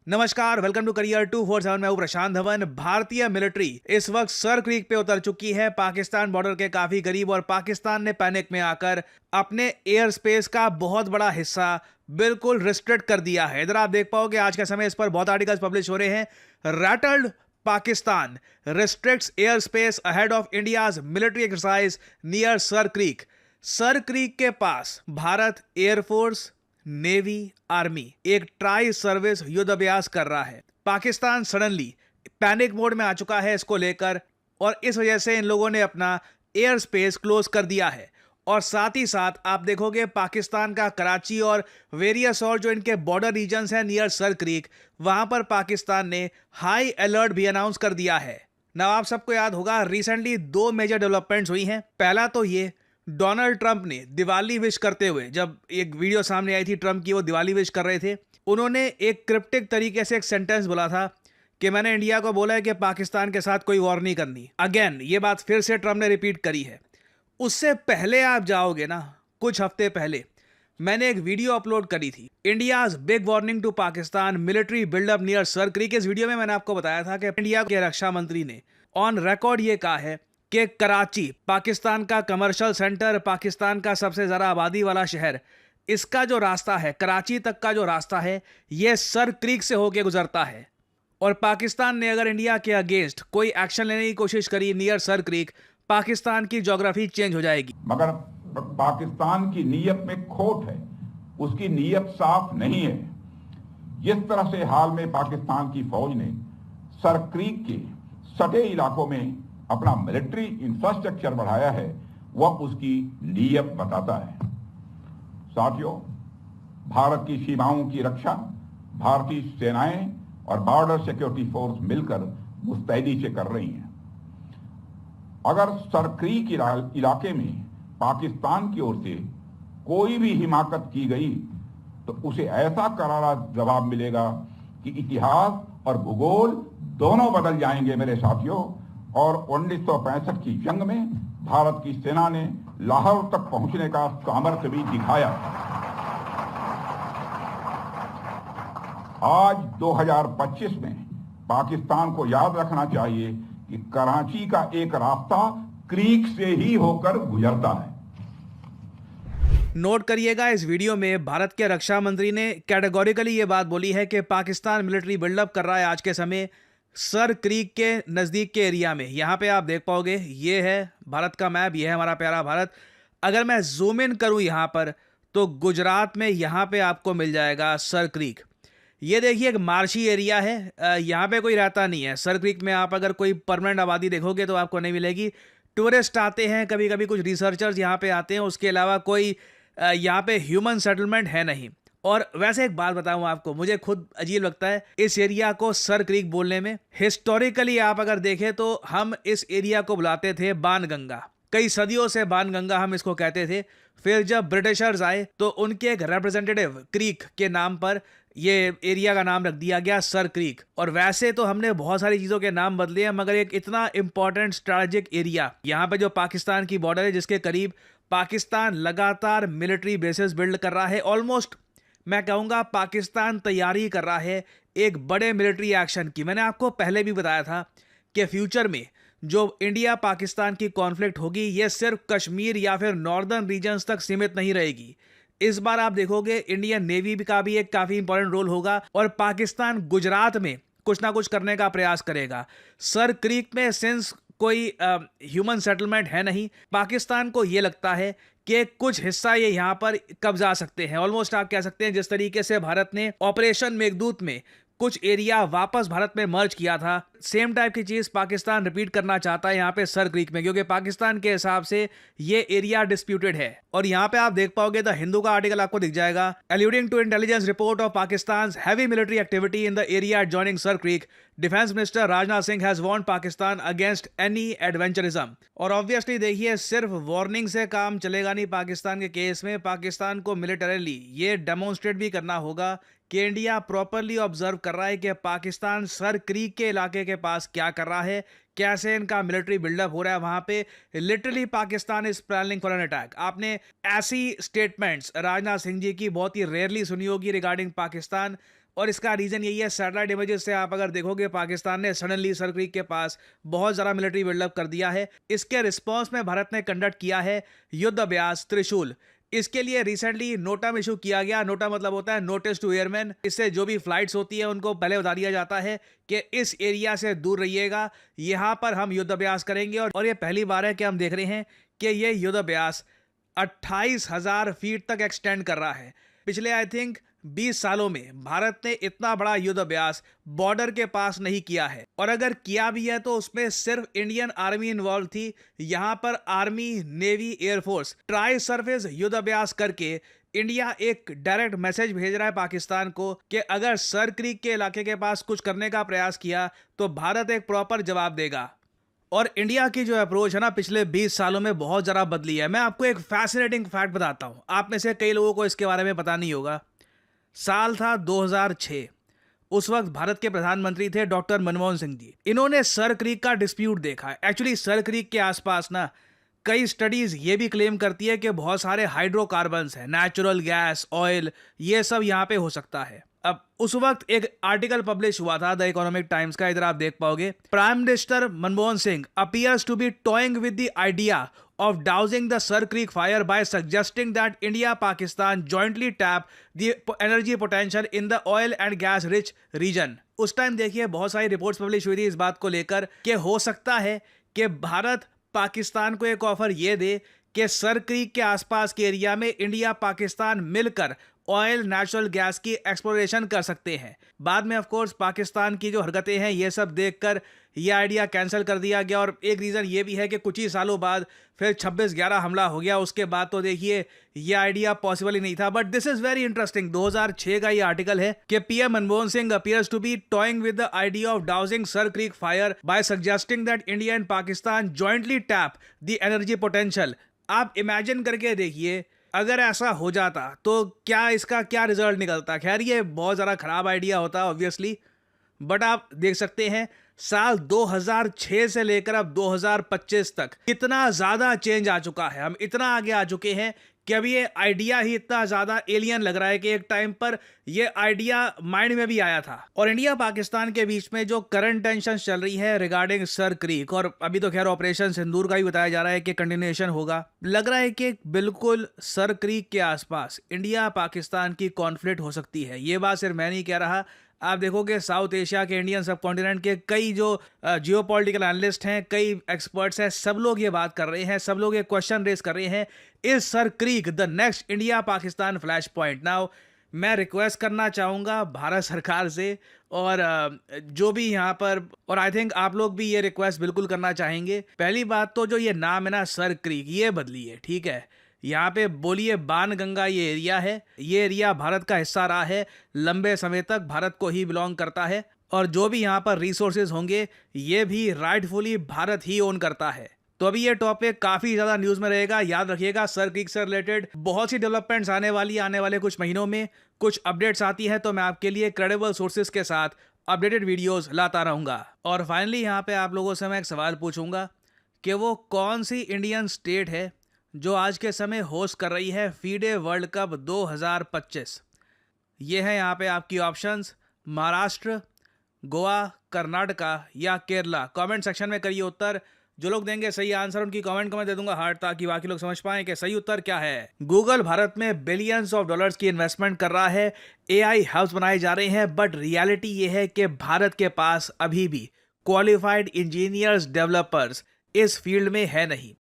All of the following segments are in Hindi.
नमस्कार, वेलकम टू करियर 247। मैं हूं प्रशांत धवन। भारतीय मिलिट्री इस वक्त सर क्रीक पे उतर चुकी है, पाकिस्तान बॉर्डर के काफी करीब, और पाकिस्तान ने पैनिक में आकर अपने एयर स्पेस का बहुत बड़ा हिस्सा बिल्कुल रिस्ट्रिक्ट कर दिया है। इधर आप देख पाओगे आज के समय इस पर बहुत आर्टिकल्स पब्लिश हो रहे हैं। Rattled Pakistan restricts air space ahead of India's military exercise near Sir creek. Sir creek के पास भारत एयरफोर्स, नेवी, आर्मी एक ट्राई सर्विस युद्ध अभ्यास कर रहा है। पाकिस्तान सडनली पैनिक मोड में आ चुका है इसको लेकर, और इस वजह से इन लोगों ने अपना एयर स्पेस क्लोज कर दिया है। और साथ ही साथ आप देखोगे पाकिस्तान का कराची और वेरियस और जो इनके बॉर्डर रीजन्स हैं नियर सर क्रीक, वहां पर पाकिस्तान ने हाई अलर्ट भी अनाउंस कर दिया है ना। आप सबको याद होगा रिसेंटली दो मेजर डेवलपमेंट्स हुई हैं। पहला तो ये, डोनाल्ड ट्रंप ने दिवाली विश करते हुए, जब एक वीडियो सामने आई थी ट्रंप की, वो दिवाली विश कर रहे थे, उन्होंने एक क्रिप्टिक तरीके से एक सेंटेंस बोला था कि मैंने इंडिया को बोला है कि पाकिस्तान के साथ कोई वॉर नहीं करनी। अगेन ये बात फिर से ट्रंप ने रिपीट करी है। उससे पहले आप जाओगे ना, कुछ हफ्ते पहले मैंने एक वीडियो अपलोड करी थी, India's big warning to Pakistan military buildup near Sir Creek. इस वीडियो में मैंने आपको बताया था कि इंडिया के रक्षा मंत्री ने ऑन रिकॉर्ड ये कहा है कि कराची पाकिस्तान का कमर्शियल सेंटर, पाकिस्तान का सबसे ज्यादा आबादी वाला शहर, इसका जो रास्ता है, कराची तक का जो रास्ता है, यह सर क्रीक से होकर गुजरता है। और पाकिस्तान ने अगर इंडिया के अगेंस्ट कोई एक्शन लेने की कोशिश करी नियर सर क्रीक, पाकिस्तान की ज्योग्राफी चेंज हो जाएगी। मगर पाकिस्तान की नीयत में खोट है, उसकी नीयत साफ नहीं है। जिस तरह से हाल में पाकिस्तान की फौज ने सर क्रीक के सटे इलाकों में अपना मिलिट्री इंफ्रास्ट्रक्चर बढ़ाया है, वह उसकी नीयत बताता है। साथियों, भारत की सीमाओं की रक्षा भारतीय सेनाएं और बॉर्डर सिक्योरिटी फोर्स मिलकर मुस्तैदी से कर रही हैं। अगर सर क्रीक इलाके में पाकिस्तान की ओर से कोई भी हिमाकत की गई तो उसे ऐसा करारा जवाब मिलेगा कि इतिहास और भूगोल दोनों बदल जाएंगे मेरे साथियों। और 1965 की जंग में भारत की सेना ने लाहौर तक पहुंचने का सामर्थ्य भी दिखाया। आज 2025 में पाकिस्तान को याद रखना चाहिए कि कराची का एक रास्ता क्रीक से ही होकर गुजरता है। नोट करिएगा, इस वीडियो में भारत के रक्षा मंत्री ने कैटेगोरिकली ये बात बोली है कि पाकिस्तान मिलिट्री बिल्डअप कर रहा है आज के समय सर क्रीक के नज़दीक के एरिया में। यहाँ पे आप देख पाओगे, ये है भारत का मैप, ये है हमारा प्यारा भारत। अगर मैं जूम इन करूँ यहाँ पर, तो गुजरात में यहाँ पे आपको मिल जाएगा सर क्रीक। ये देखिए एक मार्शी एरिया है, यहाँ पे कोई रहता नहीं है। सर क्रीक में आप अगर कोई परमानेंट आबादी देखोगे तो आपको नहीं मिलेगी। टूरिस्ट आते हैं, कभी कभी कुछ रिसर्चर्स यहाँ पे आते हैं, उसके अलावा कोई यहाँ पे ह्यूमन सेटलमेंट है नहीं। और वैसे एक बात बताऊं आपको, मुझे खुद अजीब लगता है इस एरिया को सर क्रीक बोलने में। हिस्टोरिकली आप अगर देखें तो हम इस एरिया को बुलाते थे बाणगंगा, कई सदियों से बाणगंगा हम इसको कहते थे। फिर जब ब्रिटिशर्स आए तो उनके एक रिप्रेजेंटेटिव क्रीक के नाम पर ये एरिया का नाम रख दिया गया सर क्रीक। और वैसे तो हमने बहुत सारी चीजों के नाम बदले हैं, मगर एक इतना इंपॉर्टेंट स्ट्रेटेजिक एरिया यहाँ पे जो पाकिस्तान की बॉर्डर है, जिसके करीब पाकिस्तान लगातार मिलिट्री बेसिस बिल्ड कर रहा है, ऑलमोस्ट मैं कहूंगा पाकिस्तान तैयारी कर रहा है एक बड़े मिलिट्री एक्शन की। मैंने आपको पहले भी बताया था कि फ्यूचर में जो इंडिया पाकिस्तान की कॉन्फ्लिक्ट होगी, ये सिर्फ कश्मीर या फिर नॉर्दर्न रीजन्स तक सीमित नहीं रहेगी। इस बार आप देखोगे इंडियन नेवी का भी एक काफी इंपॉर्टेंट रोल होगा, और पाकिस्तान गुजरात में कुछ ना कुछ करने का प्रयास करेगा। सर क्रीक में सिंस कोई ह्यूमन सेटलमेंट है नहीं, पाकिस्तान को यह लगता है कि कुछ हिस्सा ये यहां पर कब्जा सकते हैं। ऑलमोस्ट आप कह सकते हैं जिस तरीके से भारत ने ऑपरेशन मेघदूत में कुछ एरिया वापस भारत में मर्ज किया था, सेम टाइप की चीज पाकिस्तान रिपीट करना चाहता है यहाँ पे सर क्रीक में, क्योंकि पाकिस्तान के हिसाब से ये एरिया डिस्प्यूटेड है। और यहाँ पे आप देख पाओगे द हिंदू का आर्टिकल आपको दिख जाएगा, alluding to intelligence report of Pakistan heavy military activity in the area adjoining Sir Creek, defence minister Rajnath Singh has warned Pakistan against any adventurism. और ऑब्वियसली देखिए, सिर्फ वार्निंग से काम चलेगा नहीं पाकिस्तान के केस में। पाकिस्तान को मिलिटरीली ये डेमोन्स्ट्रेट भी करना होगा कि इंडिया प्रॉपरली ऑब्जर्व कर रहा है कि पाकिस्तान सर क्रीक के इलाके के पास क्या कर रहा है, कैसे इनका मिलिट्री बिल्डअप हो रहा है वहां पे। Literally Pakistan is planning for an attack. आपने ऐसी स्टेटमेंट्स राजनाथ सिंह जी की बहुत ही रेयरली सुनी होगी रिगार्डिंग पाकिस्तान। और इसका रीज़न यही है, सैटेलाइट इमेजेस से आप अगर देखोगे पाकिस्तान ने सडनली सर क्रीक के पास बहुत ज़्यादा मिलिट्री बिल्डअप कर दिया है। इसके रिस्पॉन्स में भारत ने कंडक्ट किया है युद्ध अभ्यास त्रिशूल। इसके लिए रिसेंटली नोटम इशू किया गया। नोटा मतलब होता है नोटिस टू एयरमैन। इससे जो भी फ्लाइट्स होती है उनको पहले बता दिया जाता है कि इस एरिया से दूर रहिएगा, यहाँ पर हम युद्ध अभ्यास करेंगे। और ये पहली बार है कि हम देख रहे हैं कि ये युद्ध अभ्यास 28,000 फीट तक एक्सटेंड कर रहा है। पिछले आई थिंक 20 सालों में भारत ने इतना बड़ा युद्ध अभ्यास बॉर्डर के पास नहीं किया है, और अगर किया भी है तो उसमें सिर्फ इंडियन आर्मी इन्वॉल्व थी। यहां पर army, navy, air force try surface युद्ध अभ्यास करके इंडिया एक डायरेक्ट मैसेज भेज रहा है पाकिस्तान को कि अगर सर क्रीक के इलाके के पास कुछ करने का प्रयास किया तो भारत एक प्रॉपर जवाब देगा। और इंडिया की जो अप्रोच है ना पिछले 20 सालों में बहुत ज़रा बदली है। मैं आपको एक फैसिनेटिंग फैक्ट बताता हूं, आप में से कई लोगों को इसके बारे में पता नहीं होगा। साल था 2006। उस वक्त भारत के प्रधानमंत्री थे डॉक्टर मनमोहन सिंह जी। इन्होंने सर क्रीक का डिस्प्यूट देखा। एक्चुअली सर क्रीक के आसपास ना कई स्टडीज ये भी क्लेम करती है कि बहुत सारे हाइड्रोकार्बन्स हैं, नेचुरल गैस, ऑयल, ये सब यहाँ पे हो सकता है। अब उस वक्त एक आर्टिकल पब्लिश हुआ था द इकोनॉमिक टाइम्स का, इधर आप देख पाओगे। Prime minister Manmohan Singh appears to be toying with the idea of dousing the Sar Creek fire by suggesting that India Pakistan jointly tap the energy potential in the oil and gas rich region। उस टाइम देखिए बहुत सारी रिपोर्ट्स पब्लिश हुई थी इस बात को लेकर कि हो सकता है कि भारत पाकिस्तान को एक ऑफर ये दे कि सर क्रीक के आसपास के एरिया में इंडिया पाकिस्तान मिलकर ऑयल, नेचुरल गैस की एक्सप्लोरेशन कर सकते हैं। बाद में ऑफ कोर्स पाकिस्तान की जो हरकतें हैं ये सब देखकर ये आइडिया कैंसिल कर दिया गया। और एक रीज़न ये भी है कि कुछ ही सालों बाद फिर 26/11 हमला हो गया। उसके बाद तो देखिए ये आइडिया पॉसिबल ही नहीं था। But this is very interesting. 2006 का ये आर्टिकल है कि PM Manmohan Singh appears to be toying with the idea of dousing Sir Creek fire by suggesting that India and Pakistan jointly tap the energy potential. आप इमेजिन करके देखिए अगर ऐसा हो जाता तो क्या इसका क्या रिजल्ट निकलता। खैर ये बहुत ज़्यादा खराब आइडिया होता ऑब्वियसली, बट आप देख सकते हैं साल 2006 से लेकर अब 2025 तक कितना ज़्यादा चेंज आ चुका है। हम इतना आगे आ चुके हैं कि अभी ये आइडिया ही इतना ज़्यादा एलियन लग रहा है कि एक टाइम पर ये आइडिया माइंड में भी आया था। और इंडिया पाकिस्तान के बीच में जो करंट टेंशन चल रही है रिगार्डिंग सर क्रीक, और अभी तो खैर ऑपरेशन सिंदूर का ही बताया जा रहा है कि कंटिन्यूएशन होगा, लग रहा है कि बिल्कुल सर क्रीक के आसपास इंडिया पाकिस्तान की कॉन्फ्लिक्ट हो सकती है। ये बात सिर्फ मैं नहीं कह रहा, आप देखोगे साउथ एशिया के, इंडियन सब कॉन्टिनेंट के कई जो जियोपॉलिटिकल एनालिस्ट हैं, कई एक्सपर्ट्स हैं, सब लोग ये बात कर रहे हैं, सब लोग ये क्वेश्चन रेस कर रहे हैं, is sir creek the next India Pakistan flash point. Now मैं रिक्वेस्ट करना चाहूँगा भारत सरकार से और जो भी यहाँ पर, और आई थिंक आप लोग भी ये रिक्वेस्ट बिल्कुल करना चाहेंगे। पहली बात तो जो ये नाम है ना सर क्रीक, ये बदलिए, ठीक है। यहाँ पे बोलिए बाणगंगा ये एरिया है, ये एरिया भारत का हिस्सा रहा है, लंबे समय तक भारत को ही बिलोंग करता है, और जो भी यहाँ पर रिसोर्सेज होंगे ये भी राइटफुली भारत ही ओन करता है। तो अभी ये टॉपिक काफ़ी ज़्यादा न्यूज़ में रहेगा, याद रखिएगा। सर क्रीक से रिलेटेड बहुत सी डेवलपमेंट्स आने वाले कुछ महीनों में कुछ अपडेट्स आती हैं तो मैं आपके लिए क्रेडिबल सोर्सेज के साथ अपडेटेड वीडियोज़ लाता रहूँगा। और फाइनली यहाँ पर आप लोगों से मैं एक सवाल पूछूंगा कि वो कौन सी इंडियन स्टेट है जो आज के समय होस्ट कर रही है फीडे वर्ल्ड कप 2025। ये है यहाँ पे आपकी ऑप्शंस, महाराष्ट्र, गोवा, कर्नाटका या केरला। कमेंट सेक्शन में करिए उत्तर। जो लोग देंगे सही आंसर उनकी कमेंट को मैं दे दूंगा हार्ट, ताकि बाकी लोग समझ पाएं कि सही उत्तर क्या है। गूगल भारत में बिलियंस ऑफ डॉलर्स की इन्वेस्टमेंट कर रहा है, AI हब्स बनाए जा रहे हैं, बट रियलिटी ये है कि भारत के पास अभी भी क्वालिफाइड इंजीनियर्स, डेवलपर्स इस फील्ड में है नहीं।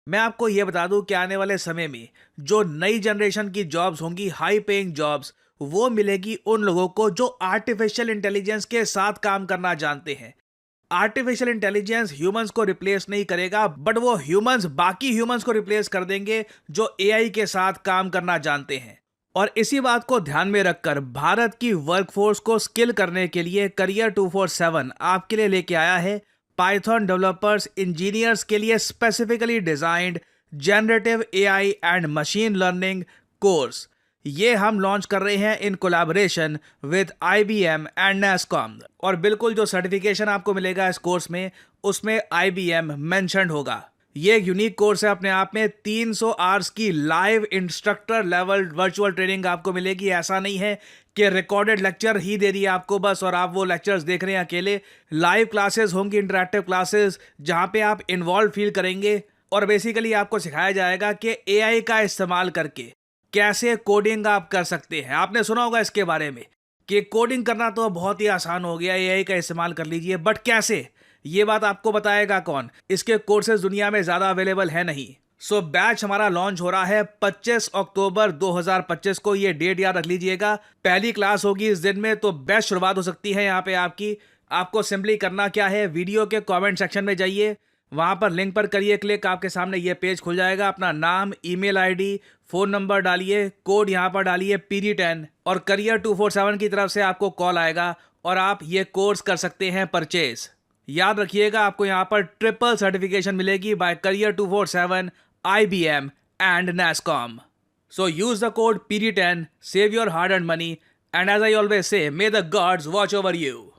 मैं आपको यह बता दूं कि आने वाले समय में जो नई जनरेशन की जॉब्स होंगी, हाई पेइंग जॉब्स, वो मिलेगी उन लोगों को जो आर्टिफिशियल इंटेलिजेंस के साथ काम करना जानते हैं। आर्टिफिशियल इंटेलिजेंस ह्यूमंस को रिप्लेस नहीं करेगा, बट वो ह्यूमंस बाकी ह्यूमंस को रिप्लेस कर देंगे जो AI के साथ काम करना जानते हैं। और इसी बात को ध्यान में रखकर भारत की वर्कफोर्स को स्किल करने के लिए करियर 247 आपके लिए लेके आया है पाइथन डेवलपर्स इंजीनियर्स के लिए specifically designed generative AI and machine learning course. ये हम लॉन्च कर रहे हैं in collaboration with IBM and NASSCOM। और बिल्कुल जो सर्टिफिकेशन आपको मिलेगा इस कोर्स में, उसमें IBM मेंशन्ड होगा। ये एक यूनिक कोर्स है अपने आप में। 300 आवर्स की live instructor level virtual training आपको मिलेगी। ऐसा नहीं है कि रिकॉर्डेड लेक्चर ही दे दिए आपको बस और आप वो लेक्चर्स देख रहे हैं अकेले। लाइव क्लासेस होंगी, इंटरैक्टिव क्लासेस, जहां पे आप इन्वॉल्व फील करेंगे और बेसिकली आपको सिखाया जाएगा कि एआई का इस्तेमाल करके कैसे कोडिंग आप कर सकते हैं। आपने सुना होगा इसके बारे में कि कोडिंग करना तो बहुत ही आसान हो गया, एआई का इस्तेमाल कर लीजिए, बट कैसे, ये बात आपको बताएगा कौन? इसके कोर्सेज दुनिया में ज़्यादा अवेलेबल है नहीं। सो बैच हमारा लॉन्च हो रहा है 25 अक्टूबर 2025 को। ये डेट याद रख लीजिएगा। पहली क्लास होगी इस दिन में, तो बेस्ट शुरुआत हो सकती है यहाँ पे आपकी। आपको सिंपली करना क्या है, वीडियो के कमेंट सेक्शन में जाइए, वहां पर लिंक पर करिए क्लिक, आपके सामने ये पेज खुल जाएगा। अपना नाम, ईमेल आईडी, फोन नंबर डालिए, कोड यहाँ पर डालिए PD10 और करियर 247 की तरफ से आपको कॉल आएगा और आप ये कोर्स कर सकते हैं परचेज। याद रखिएगा, आपको यहाँ पर ट्रिपल सर्टिफिकेशन मिलेगी by career 247, IBM and NASSCOM। So use the code PD10, save your hard-earned money, and as I always say, may the gods watch over you.